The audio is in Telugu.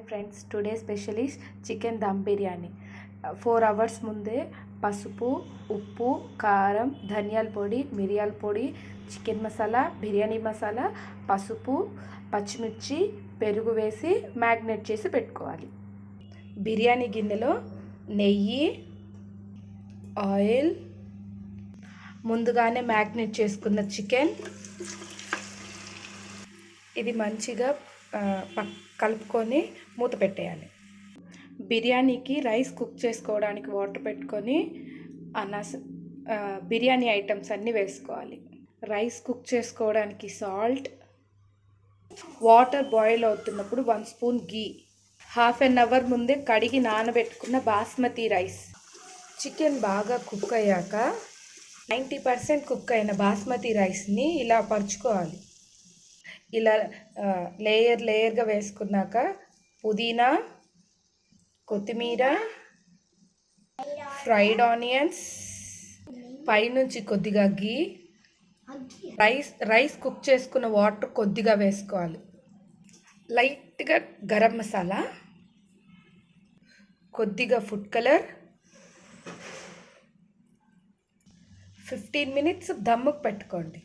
Friends, today special is chicken dum biryani. 4 hours ముందే పసుపు, ఉప్పు, కారం, ధనియాల పొడి, మిరియాల పొడి, చికెన్ మసాలా, బిర్యానీ మసాలా, పసుపు, పచ్చిమిర్చి, పెరుగు వేసి మ్యాగ్నేట్ చేసి పెట్టుకోవాలి. బిర్యానీ గిన్నెలో నెయ్యి, ఆయిల్, ముందుగానే మ్యాగ్నేట్ చేసుకున్న చికెన్ ఇది మంచిగా కలుపుకొని మూత పెట్టేయాలి. బిర్యానీకి రైస్ కుక్ చేసుకోవడానికి వాటర్ పెట్టుకొని బిర్యానీ ఐటమ్స్ అన్నీ వేసుకోవాలి. రైస్ కుక్ చేసుకోవడానికి సాల్ట్, వాటర్ బాయిల్ అవుతున్నప్పుడు 1 స్పూన్ గీ, 1/2 hour ముందే కడిగి నానబెట్టుకున్న బాస్మతి రైస్. చికెన్ బాగా కుక్ అయ్యాక 90% కుక్ అయిన బాస్మతి రైస్ని ఇలా పరుచుకోవాలి. ఇలా లేయర్గా వేసుకున్నాక పుదీనా, కొత్తిమీర, ఫ్రైడ్ ఆనియన్స్, పైనుంచి కొద్దిగా గీ, రైస్ కుక్ చేసుకున్న వాటర్ కొద్దిగా వేసుకోవాలి. లైట్గా గరం మసాలా, కొద్దిగా ఫుడ్ కలర్, 15 minutes దమ్ముకు పెట్టుకోండి.